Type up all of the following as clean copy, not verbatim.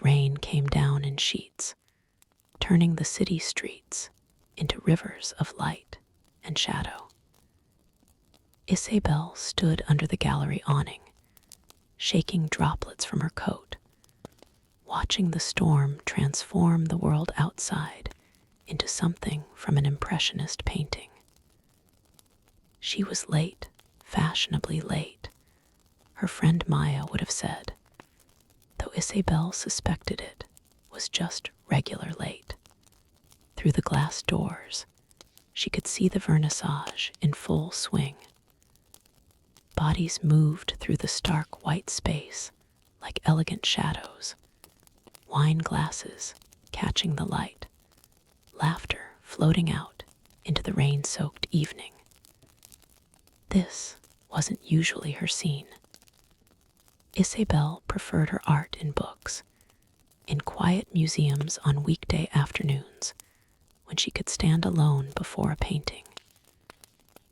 rain came down in sheets, turning the city streets into rivers of light and shadow. Isabel stood under the gallery awning, shaking droplets from her coat, watching the storm transform the world outside into something from an impressionist painting. She was late, fashionably late, her friend Maya would have said, though Isabel suspected it was just regular late. Through the glass doors, she could see the vernissage in full swing. Bodies moved through the stark white space like elegant shadows, wine glasses catching the light, laughter floating out into the rain-soaked evening. This wasn't usually her scene. Isabel preferred her art in books, in quiet museums on weekday afternoons when she could stand alone before a painting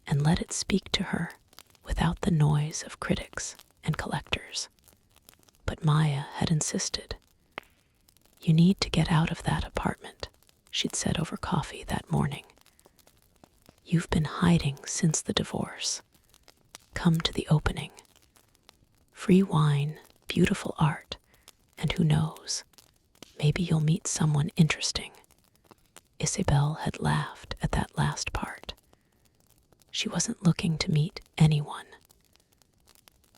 and let it speak to her without the noise of critics and collectors. But Maya had insisted. "You need to get out of that apartment," she'd said over coffee that morning. "You've been hiding since the divorce. Come to the opening. Free wine, beautiful art, and who knows, maybe you'll meet someone interesting." Isabel had laughed at that last part. She wasn't looking to meet anyone.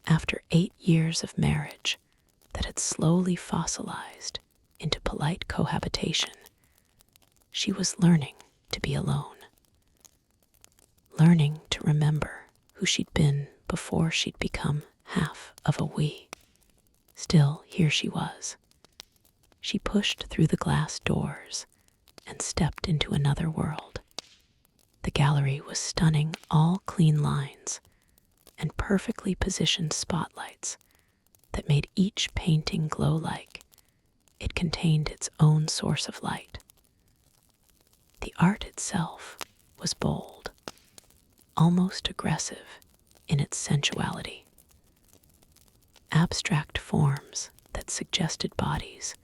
After 8 years of marriage that had slowly fossilized into polite cohabitation, she was learning to be alone. Learning to remember who she'd been before she'd become half of a we. Still, here she was. She pushed through the glass doors and stepped into another world. The gallery was stunning, all clean lines and perfectly positioned spotlights that made each painting glow like it contained its own source of light. The art itself was bold, almost aggressive in its sensuality. Abstract forms that suggested bodies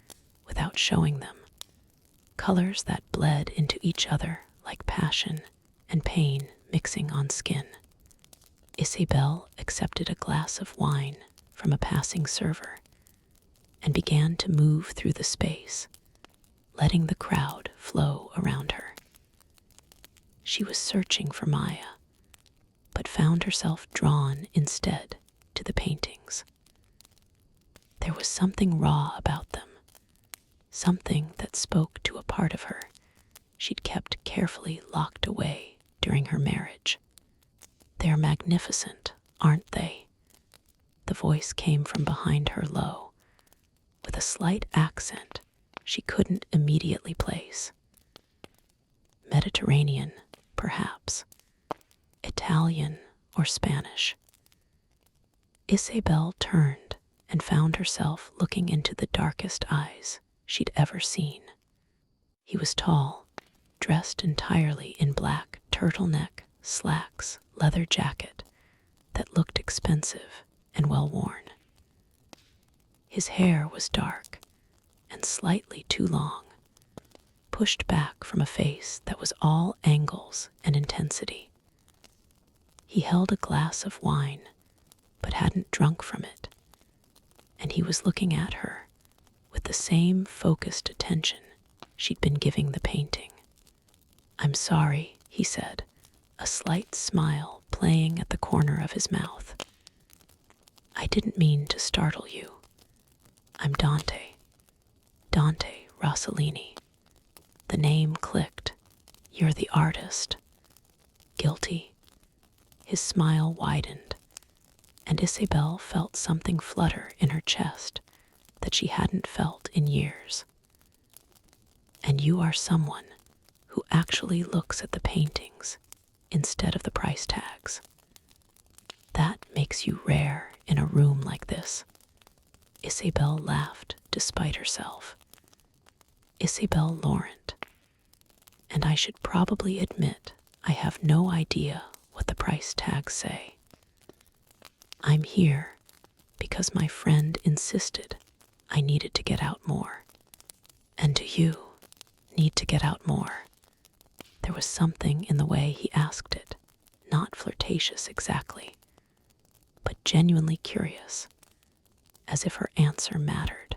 without showing them, colors that bled into each other like passion and pain mixing on skin. Isabel accepted a glass of wine from a passing server and began to move through the space, letting the crowd flow around her. She was searching for Maya, but found herself drawn instead to the paintings. There was something raw about them, something that spoke to a part of her she'd kept carefully locked away during her marriage. "They're magnificent, aren't they?" The voice came from behind her low, with a slight accent she couldn't immediately place. Mediterranean, perhaps. Italian or Spanish. Isabel turned and found herself looking into the darkest eyes she'd ever seen. He was tall, dressed entirely in black turtleneck, slacks, leather jacket that looked expensive and well-worn. His hair was dark and slightly too long, pushed back from a face that was all angles and intensity. He held a glass of wine, but hadn't drunk from it, and he was looking at her with the same focused attention she'd been giving the painting. "I'm sorry," he said, a slight smile playing at the corner of his mouth. "I didn't mean to startle you. I'm Dante Rossellini." The name clicked. "You're the artist." Guilty. His smile widened, and Isabel felt something flutter in her chest that she hadn't felt in years. "And you are someone who actually looks at the paintings instead of the price tags. That makes you rare in a room like this." Isabel laughed despite herself. Isabel Laurent. And I should probably admit I have no idea what the price tags say. I'm here because my friend insisted I needed to get out more. And do you need to get out more? There was something in the way he asked it, not flirtatious exactly, but genuinely curious, as if her answer mattered.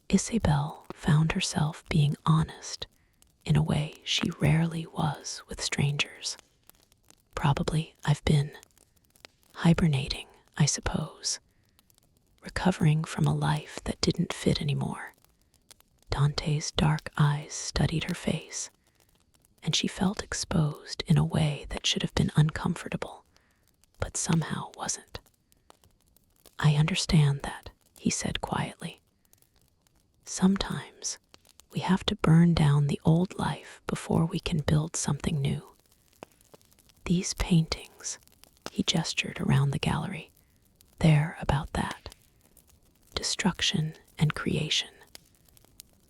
Isabel found herself being honest in a way she rarely was with strangers. Probably I've been hibernating, I suppose, recovering from a life that didn't fit anymore. Dante's dark eyes studied her face, and she felt exposed in a way that should have been uncomfortable, but somehow wasn't. I understand that, he said quietly. Sometimes we have to burn down the old life before we can build something new. These paintings, he gestured around the gallery, they're about that. Destruction and creation.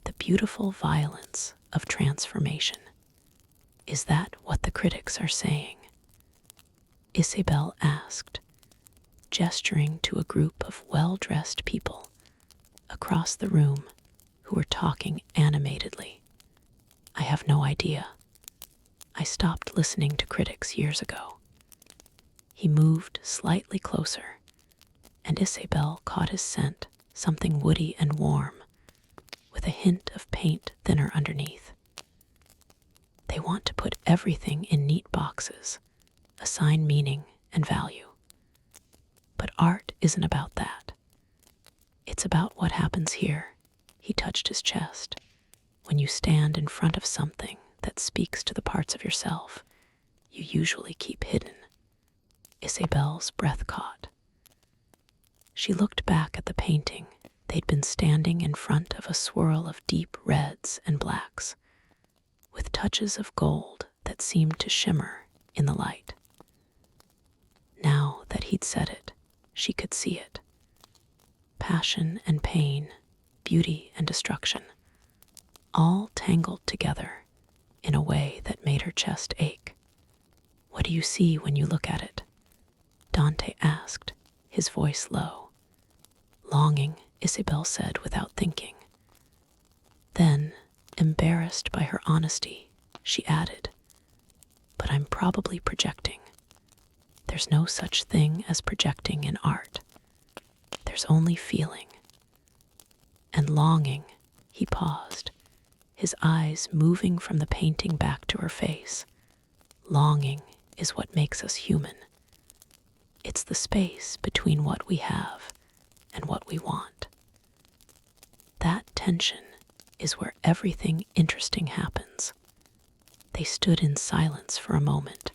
The beautiful violence of transformation. Is that what the critics are saying? Isabel asked, gesturing to a group of well-dressed people across the room who were talking animatedly. I have no idea. I stopped listening to critics years ago. He moved slightly closer, and Isabel caught his scent, something woody and warm, with a hint of paint thinner underneath. They want to put everything in neat boxes, assign meaning and value. But art isn't about that. It's about what happens here. He touched his chest. When you stand in front of something that speaks to the parts of yourself you usually keep hidden. Isabel's breath caught. She looked back at the painting. They'd been standing in front of a swirl of deep reds and blacks, with touches of gold that seemed to shimmer in the light. Now that he'd said it, she could see it. Passion and pain, beauty and destruction, all tangled together in a way that made her chest ache. What do you see when you look at it? Dante asked, his voice low. Longing, Isabel said without thinking. Then, embarrassed by her honesty, she added, but I'm probably projecting. There's no such thing as projecting in art. There's only feeling. And longing, he paused, his eyes moving from the painting back to her face. Longing is what makes us human. It's the space between what we have and what we want. That tension is where everything interesting happens. They stood in silence for a moment,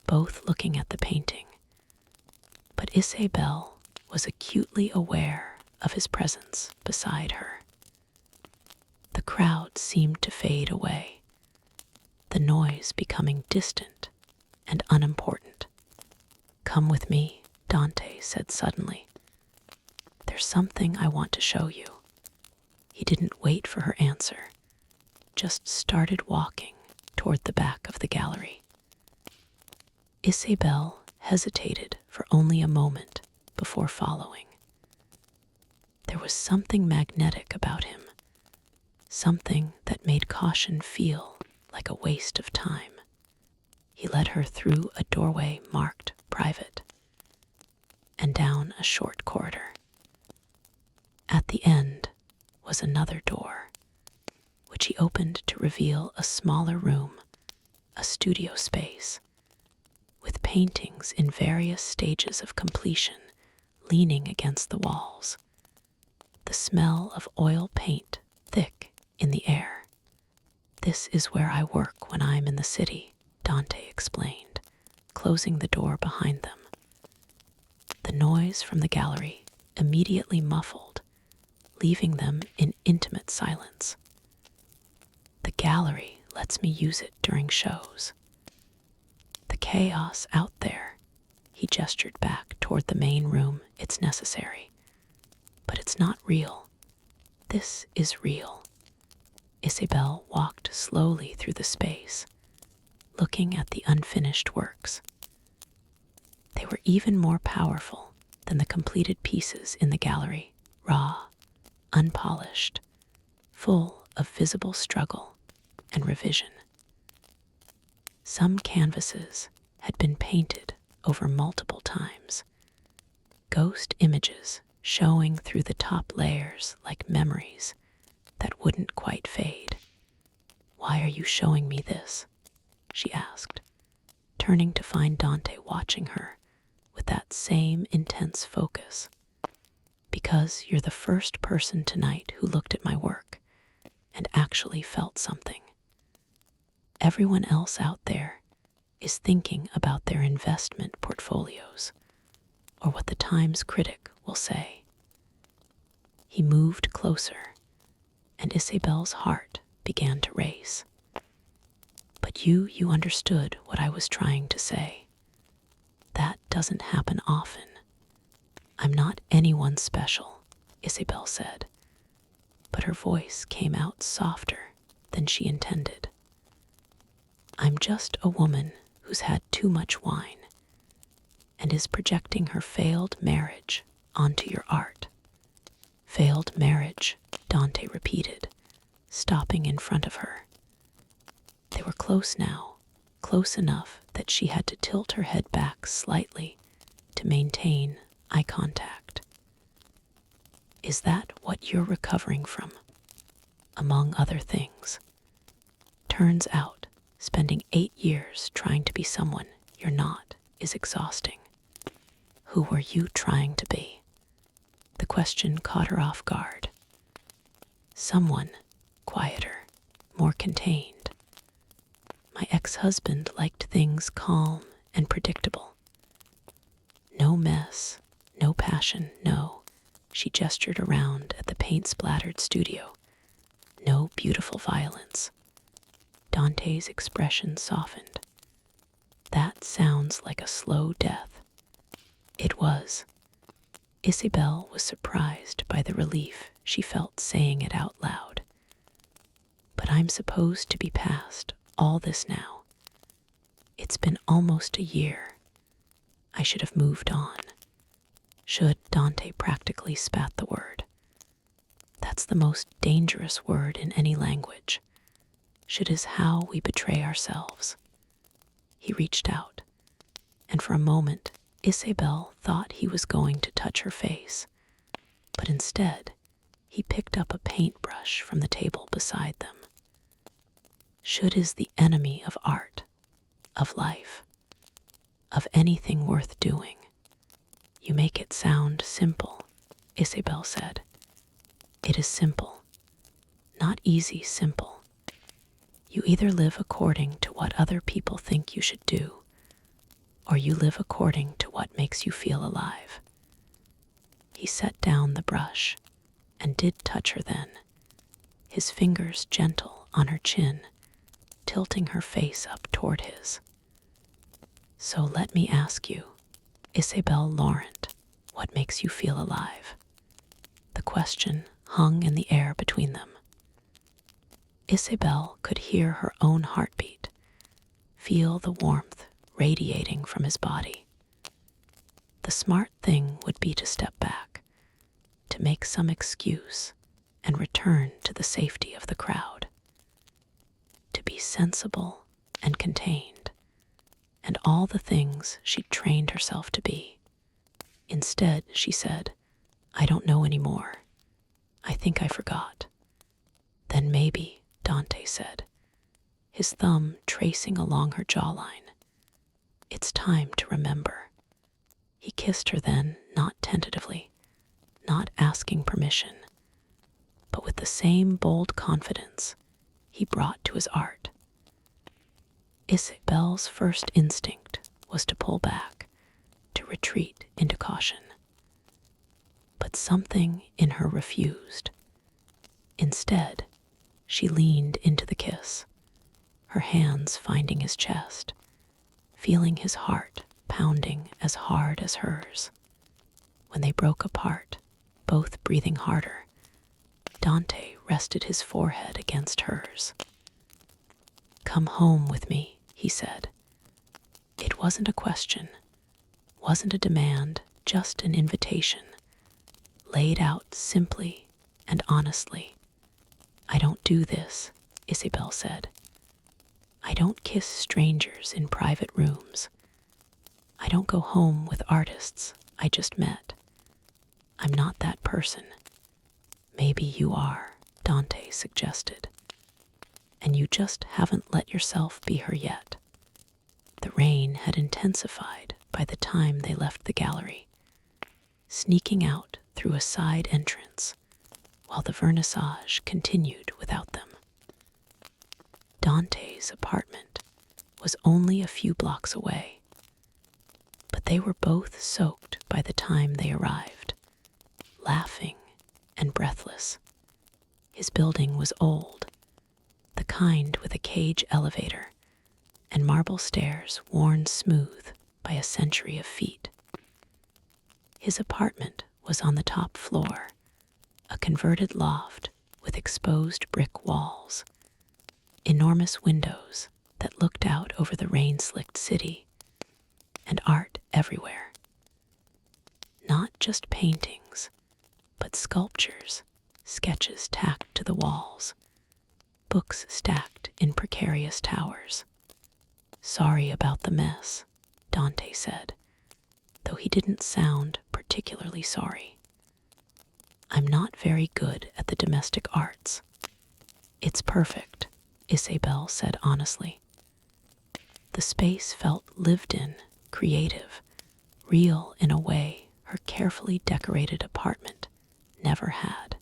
both looking at the painting. But Isabel was acutely aware of his presence beside her. The crowd seemed to fade away, the noise becoming distant and unimportant. Come with me, Dante said suddenly. There's something I want to show you. He didn't wait for her answer, just started walking toward the back of the gallery. Isabel hesitated for only a moment before following. There was something magnetic about him, something that made caution feel like a waste of time. He led her through a doorway marked private and down a short corridor. At the end was another door, which he opened to reveal a smaller room, a studio space, with paintings in various stages of completion leaning against the walls. The smell of oil paint thick in the air. This is where I work when I'm in the city, Dante explained, closing the door behind them. The noise from the gallery immediately muffled, leaving them in intimate silence. The gallery lets me use it during shows. The chaos out there, he gestured back toward the main room, it's necessary. But it's not real. This is real. Isabel walked slowly through the space, looking at the unfinished works. They were even more powerful than the completed pieces in the gallery, raw, unpolished, full of visible struggle and revision. Some canvases had been painted over multiple times, ghost images showing through the top layers like memories that wouldn't quite fade. "Why are you showing me this?" she asked, turning to find Dante watching her with that same intense focus. "Because you're the first person tonight who looked at my work and actually felt something. Everyone else out there is thinking about their investment portfolios or what the Times critic will say." He moved closer, and Isabel's heart began to race. "But you understood what I was trying to say. That doesn't happen often. I'm not anyone special," Isabel said, but her voice came out softer than she intended. "I'm just a woman who's had too much wine and is projecting her failed marriage onto your art." "Failed marriage," Dante repeated, stopping in front of her. They were close now, close enough that she had to tilt her head back slightly to maintain eye contact. "Is that what you're recovering from, among other things? Turns out, spending 8 years trying to be someone you're not is exhausting." "Who were you trying to be?" The question caught her off guard. "Someone quieter, more contained. My ex-husband liked things calm and predictable. No mess, no passion, no," she gestured around at the paint-splattered studio. "No beautiful violence." Dante's expression softened. "That sounds like a slow death." It was. Isabel was surprised by the relief she felt saying it out loud. "But I'm supposed to be past all this now. It's been almost a year. I should have moved on." "Should," Dante practically spat the word. "That's the most dangerous word in any language. Should is how we betray ourselves." He reached out, and for a moment Isabel thought he was going to touch her face, but instead he picked up a paintbrush from the table beside them. "Should is the enemy of art, of life, of anything worth doing." "You make it sound simple," Isabel said. "It is simple. Not easy simple. You either live according to what other people think you should do, or you live according to what makes you feel alive." He set down the brush and did touch her then, his fingers gentle on her chin, tilting her face up toward his. "So let me ask you, Isabel Laurent, what makes you feel alive?" The question hung in the air between them. Isabel could hear her own heartbeat, feel the warmth radiating from his body. The smart thing would be to step back, to make some excuse and return to the safety of the crowd, to be sensible and contained, and all the things she'd trained herself to be. Instead, she said, "I don't know anymore. I think I forgot." "Then maybe," Dante said, his thumb tracing along her jawline, "it's time to remember." He kissed her then, not tentatively, not asking permission, but with the same bold confidence he brought to his art. Isabel's first instinct was to pull back, to retreat into caution. But something in her refused. Instead, she leaned into the kiss, her hands finding his chest, feeling his heart pounding as hard as hers. When they broke apart, both breathing harder, Dante rested his forehead against hers. "Come home with me," he said. It wasn't a question, wasn't a demand, just an invitation. laid out simply and honestly. "I don't do this," Isabel said. "I don't kiss strangers in private rooms. I don't go home with artists I just met. I'm not that person." "Maybe you are," Dante suggested. "And you just haven't let yourself be her yet." The rain had intensified by the time they left the gallery, sneaking out through a side entrance while the vernissage continued without them. Dante's apartment was only a few blocks away, but they were both soaked by the time they arrived, laughing and breathless. His building was old, the kind with a cage elevator and marble stairs worn smooth by a century of feet. His apartment was on the top floor, a converted loft with exposed brick walls, enormous windows that looked out over the rain-slicked city, and art everywhere. Not just paintings, but sculptures, sketches tacked to the walls, books stacked in precarious towers. "Sorry about the mess," Dante said, though he didn't sound particularly sorry. "I'm not very good at the domestic arts." "It's perfect," Isabel said honestly. The space felt lived in, creative, real in a way her carefully decorated apartment never had.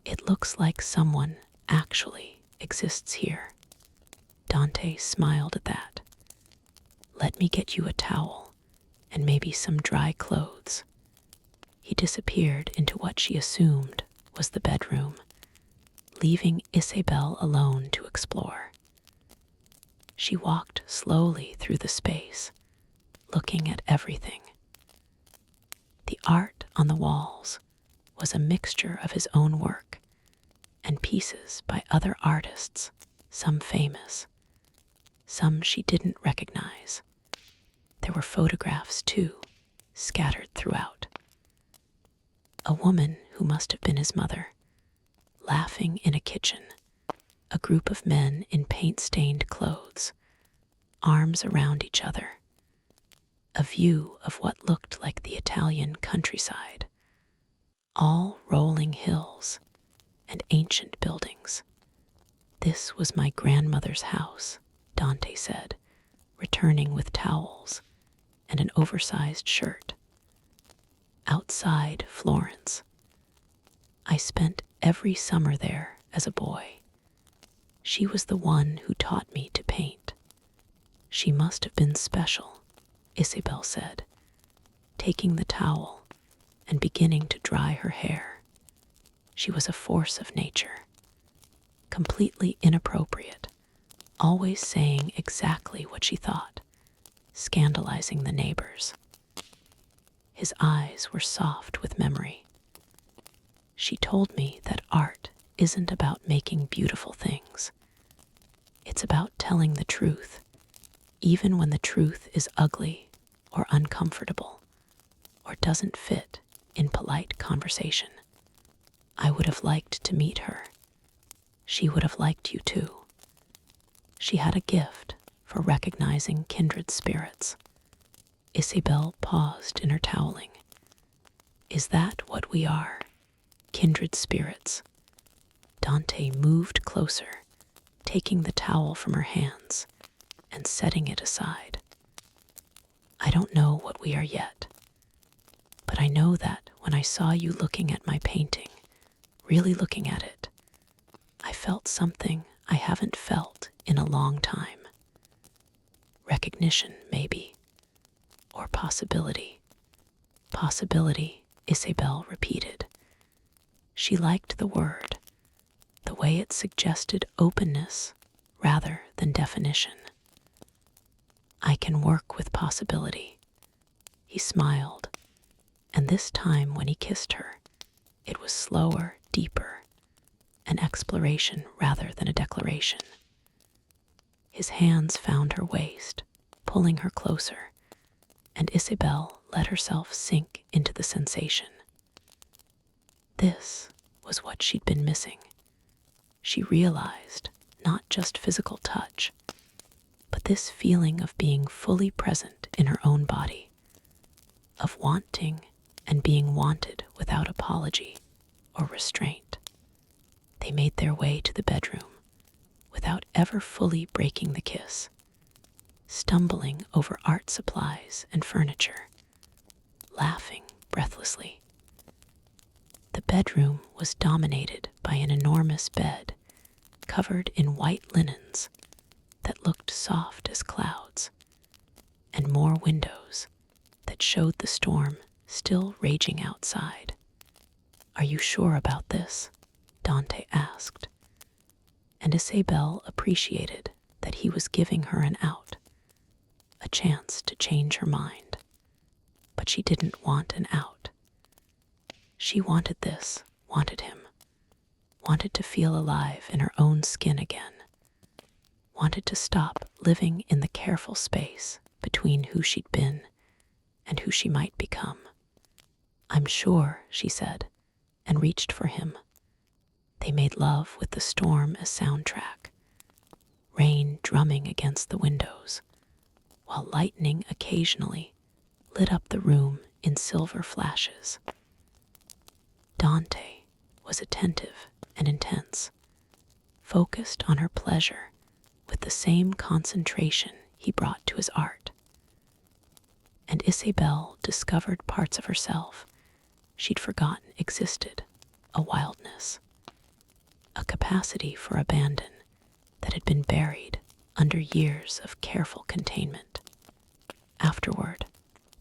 "It looks like someone actually exists here." Dante smiled at that. "Let me get you a towel and maybe some dry clothes." He disappeared into what she assumed was the bedroom, leaving Isabel alone to explore. She walked slowly through the space, looking at everything. The art on the walls was a mixture of his own work and pieces by other artists, some famous, some she didn't recognize. There were photographs, too, scattered throughout. A woman who must have been his mother, laughing in a kitchen, a group of men in paint-stained clothes, arms around each other, a view of what looked like the Italian countryside, all rolling hills and ancient buildings. "This was my grandmother's house," Dante said, returning with towels and an oversized shirt. "Outside Florence. I spent every summer there as a boy. She was the one who taught me to paint." "She must have been special," Isabel said, taking the towel and beginning to dry her hair. "She was a force of nature, completely inappropriate, always saying exactly what she thought, scandalizing the neighbors." His eyes were soft with memory. "She told me that art isn't about making beautiful things. It's about telling the truth, even when the truth is ugly or uncomfortable or doesn't fit in polite conversation." "I would have liked to meet her. She would have liked you too. She had a gift for recognizing kindred spirits." Isabel paused in her toweling. "Is that what we are? Kindred spirits?" Dante moved closer, taking the towel from her hands and setting it aside. "I don't know what we are yet, but I know that when I saw you looking at my painting, really looking at it, I felt something I haven't felt in a long time. Recognition, maybe, or possibility." "Possibility," Isabel repeated. She liked the word, the way it suggested openness rather than definition. "I can work with possibility." He smiled, and this time when he kissed her, it was slower, deeper, an exploration rather than a declaration. His hands found her waist, pulling her closer, and Isabel let herself sink into the sensation. This was what she'd been missing. She realized not just physical touch, but this feeling of being fully present in her own body, of wanting and being wanted without apology or restraint. They made their way to the bedroom without ever fully breaking the kiss, stumbling over art supplies and furniture, laughing breathlessly. The bedroom was dominated by an enormous bed covered in white linens that looked soft as clouds, and more windows that showed the storm still raging outside. "Are you sure about this?" Dante asked, and Isabel appreciated that he was giving her an out, a chance to change her mind. But she didn't want an out. She wanted this, wanted him, wanted to feel alive in her own skin again, wanted to stop living in the careful space between who she'd been and who she might become. "I'm sure," she said, and reached for him. They made love with the storm as soundtrack, rain drumming against the windows, while lightning occasionally lit up the room in silver flashes. Dante was attentive and intense, focused on her pleasure with the same concentration he brought to his art. And Isabel discovered parts of herself she'd forgotten existed, a wildness, a capacity for abandon that had been buried under years of careful containment. Afterward,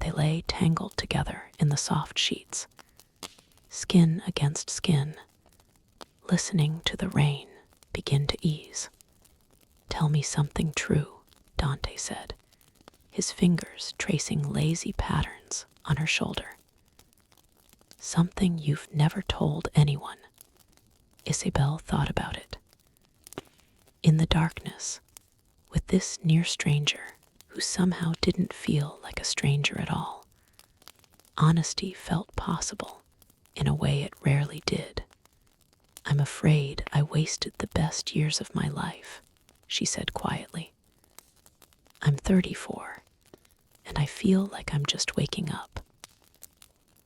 they lay tangled together in the soft sheets, skin against skin, listening to the rain begin to ease. "Tell me something true," Dante said, his fingers tracing lazy patterns on her shoulder. "Something you've never told anyone." Isabel thought about it. In the darkness, with this near stranger who somehow didn't feel like a stranger at all, honesty felt possible in a way it rarely did. "I'm afraid I wasted the best years of my life," she said quietly. "I'm 34, and I feel like I'm just waking up.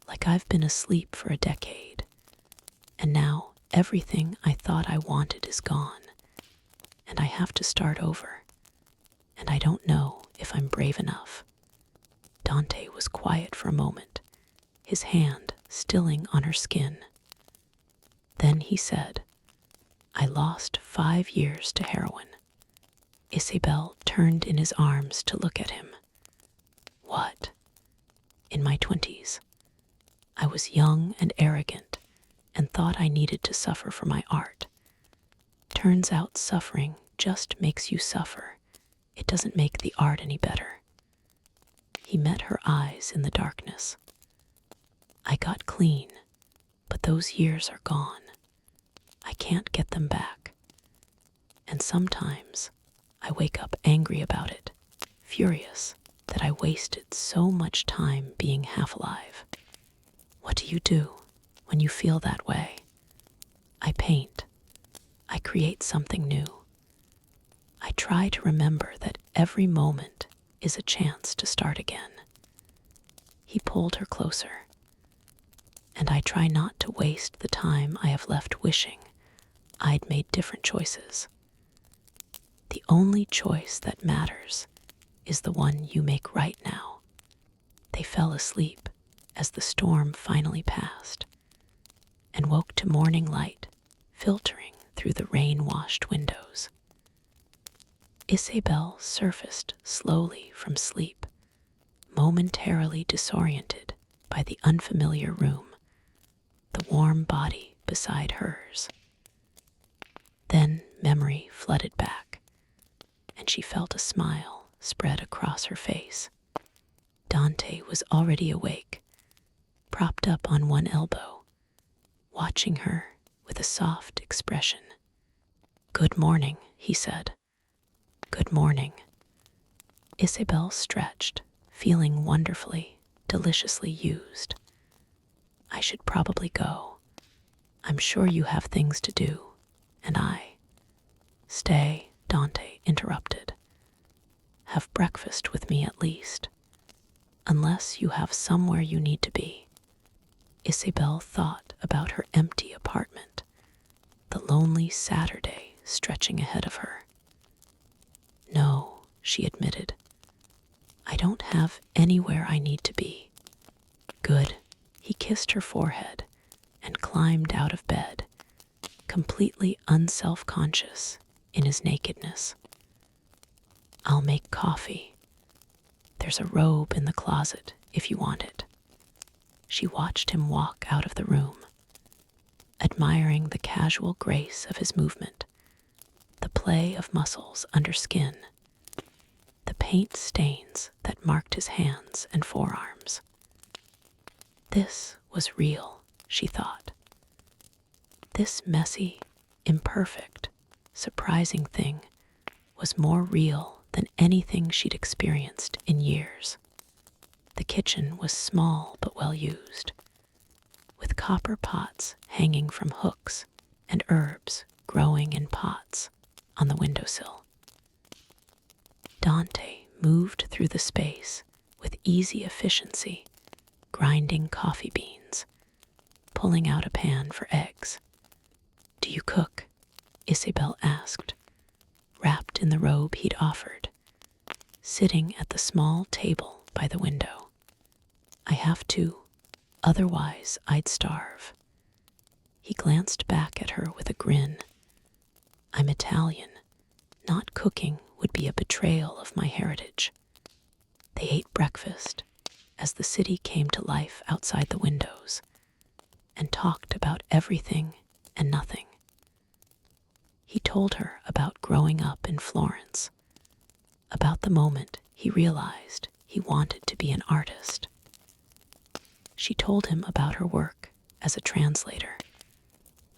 Like I've been asleep for a decade, and now everything I thought I wanted is gone, and I have to start over, and I don't know if I'm brave enough." Dante was quiet for a moment, his hand stilling on her skin. Then he said, "I lost 5 years to heroin." Isabel turned in his arms to look at him. "What?" "In my 20s. I was young and arrogant and thought I needed to suffer for my art. Turns out suffering just makes you suffer. It doesn't make the art any better." He met her eyes in the darkness. "I got clean, but those years are gone. I can't get them back. And sometimes I wake up angry about it, furious that I wasted so much time being half alive." "What do you do when you feel that way?" "I paint. I create something new. I try to remember that every moment is a chance to start again." He pulled her closer. "And I try not to waste the time I have left wishing I'd made different choices. The only choice that matters is the one you make right now." They fell asleep as the storm finally passed, and woke to morning light filtering through the rain-washed windows. Isabel surfaced slowly from sleep, momentarily disoriented by the unfamiliar room, the warm body beside hers. Then memory flooded back, and she felt a smile spread across her face. Dante was already awake, propped up on one elbow, watching her with a soft expression. "Good morning," he said. "Good morning." Isabel stretched, feeling wonderfully, deliciously used. "I should probably go. I'm sure you have things to do, and I— Stay, Dante interrupted. Have breakfast with me at least. Unless you have somewhere you need to be. Isabel thought about her empty apartment, the lonely Saturday stretching ahead of her. No, she admitted. I don't have anywhere I need to be. Good. He kissed her forehead and climbed out of bed, completely unself-conscious in his nakedness. I'll make coffee. There's a robe in the closet if you want it. She watched him walk out of the room, admiring the casual grace of his movement, the play of muscles under skin, the paint stains that marked his hands and forearms. This was real, she thought. This messy, imperfect, surprising thing was more real than anything she'd experienced in years. The kitchen was small but well used, with copper pots hanging from hooks and herbs growing in pots on the windowsill. Dante moved through the space with easy efficiency, grinding coffee beans, pulling out a pan for eggs. Do you cook? Isabel asked, wrapped in the robe he'd offered, sitting at the small table by the window. I have to, otherwise I'd starve. He glanced back at her with a grin. I'm Italian. Not cooking would be a betrayal of my heritage. They ate breakfast as the city came to life outside the windows and talked about everything and nothing. He told her about growing up in Florence, about the moment he realized he wanted to be an artist. She told him about her work as a translator,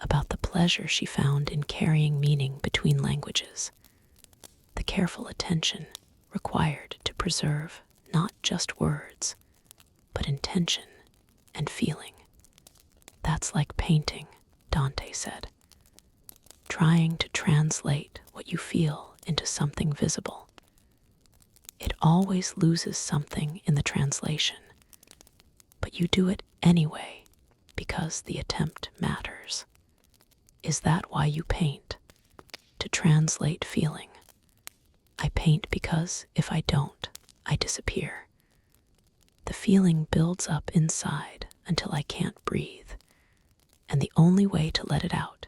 about the pleasure she found in carrying meaning between languages, the careful attention required to preserve not just words, but intention and feeling. That's like painting, Dante said. Trying to translate what you feel into something visible. It always loses something in the translation, but you do it anyway because the attempt matters. Is that why you paint? To translate feeling. I paint because if I don't, I disappear. The feeling builds up inside until I can't breathe, and the only way to let it out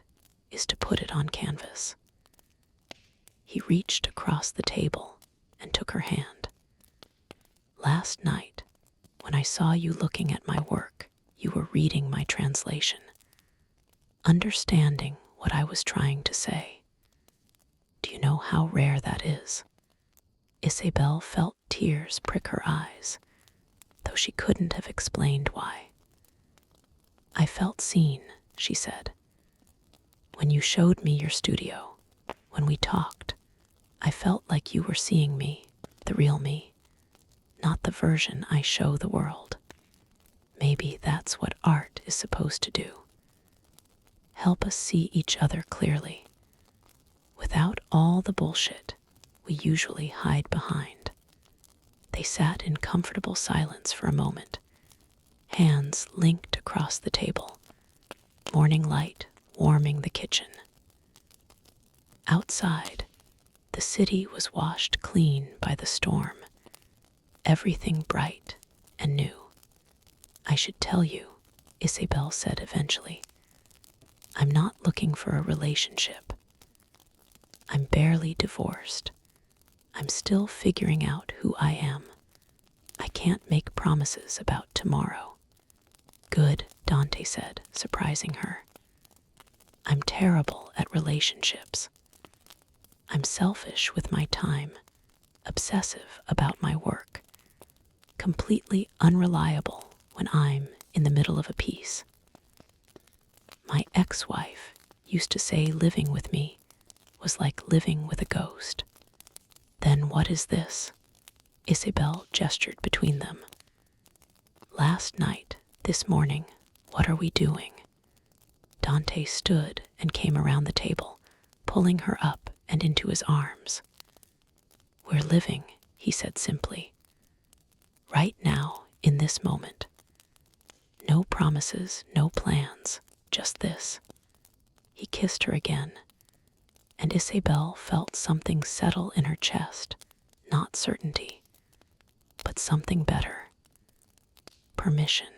is to put it on canvas. He reached across the table and took her hand. Last night, when I saw you looking at my work, you were reading my translation, understanding what I was trying to say. Do you know how rare that is? Isabel felt tears prick her eyes, though she couldn't have explained why. I felt seen, she said. When you showed me your studio, when we talked, I felt like you were seeing me, the real me, not the version I show the world. Maybe that's what art is supposed to do. Help us see each other clearly, without all the bullshit we usually hide behind. They sat in comfortable silence for a moment, hands linked across the table, morning light warming the kitchen. Outside, the city was washed clean by the storm, everything bright and new. I should tell you, Isabel said eventually, I'm not looking for a relationship. I'm barely divorced. I'm still figuring out who I am. I can't make promises about tomorrow. Good, Dante said, surprising her. I'm terrible at relationships. I'm selfish with my time, obsessive about my work, completely unreliable when I'm in the middle of a piece. My ex-wife used to say living with me was like living with a ghost. Then what is this? Isabel gestured between them. Last night, this morning, what are we doing? Dante stood and came around the table, pulling her up and into his arms. "We're living," he said simply. "Right now, in this moment. No promises, no plans, just this." He kissed her again, and Isabel felt something settle in her chest, not certainty, but something better. Permission.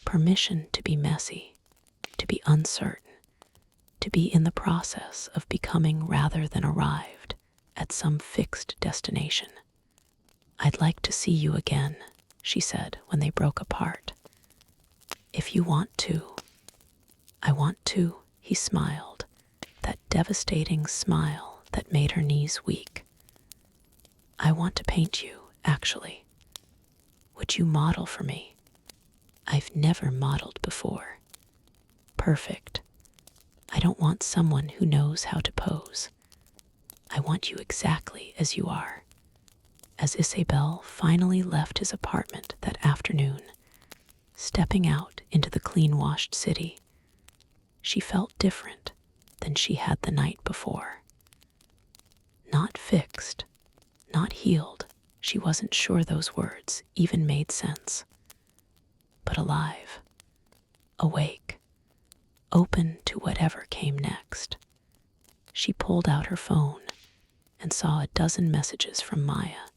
Permission to be messy, to be uncertain, to be in the process of becoming rather than arrived at some fixed destination. "I'd like to see you again," she said when they broke apart. "If you want to." "I want to," he smiled, that devastating smile that made her knees weak. "I want to paint you, actually. Would you model for me? I've never modeled before. Perfect. I don't want someone who knows how to pose. I want you exactly as you are." As Isabel finally left his apartment that afternoon, stepping out into the clean-washed city, she felt different than she had the night before. Not fixed, not healed, she wasn't sure those words even made sense, but alive, awake, open to whatever came next. She pulled out her phone and saw a dozen messages from Maya,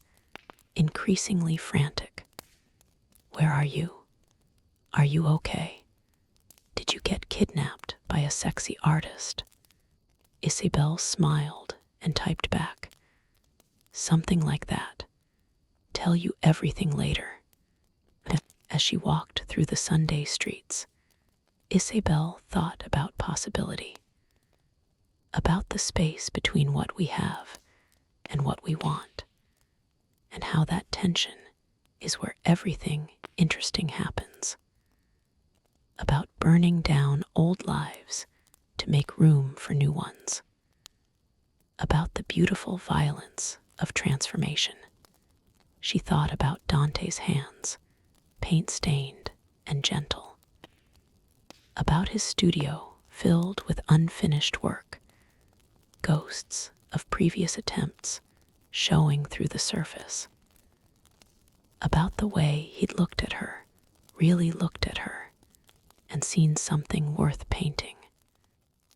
increasingly frantic. "Where are you? Are you okay? Did you get kidnapped by a sexy artist?" Isabel smiled and typed back, "Something like that. Tell you everything later." As she walked through the Sunday streets, Isabel thought about possibility, about the space between what we have and what we want, and how that tension is where everything interesting happens. About burning down old lives to make room for new ones. About the beautiful violence of transformation. She thought about Dante's hands, paint-stained and gentle. About his studio filled with unfinished work, ghosts of previous attempts showing through the surface. About the way he'd looked at her, really looked at her, and seen something worth painting.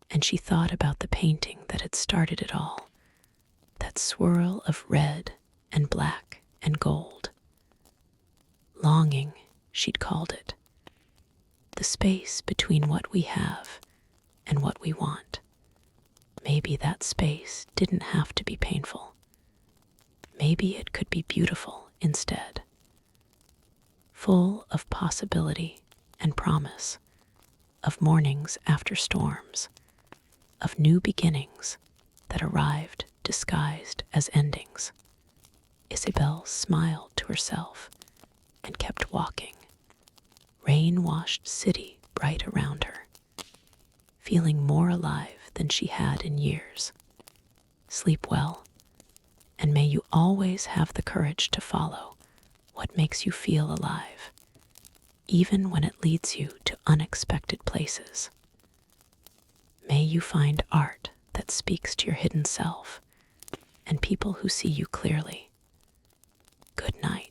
And she thought about the painting that had started it all, that swirl of red and black and gold. Longing, she'd called it. The space between what we have and what we want. Maybe that space didn't have to be painful. Maybe it could be beautiful instead. Full of possibility and promise, of mornings after storms, of new beginnings that arrived disguised as endings. Isabel smiled to herself and kept walking, rain-washed city bright around her, feeling more alive than she had in years. Sleep well, and may you always have the courage to follow what makes you feel alive, even when it leads you to unexpected places. May you find art that speaks to your hidden self and people who see you clearly. Good night.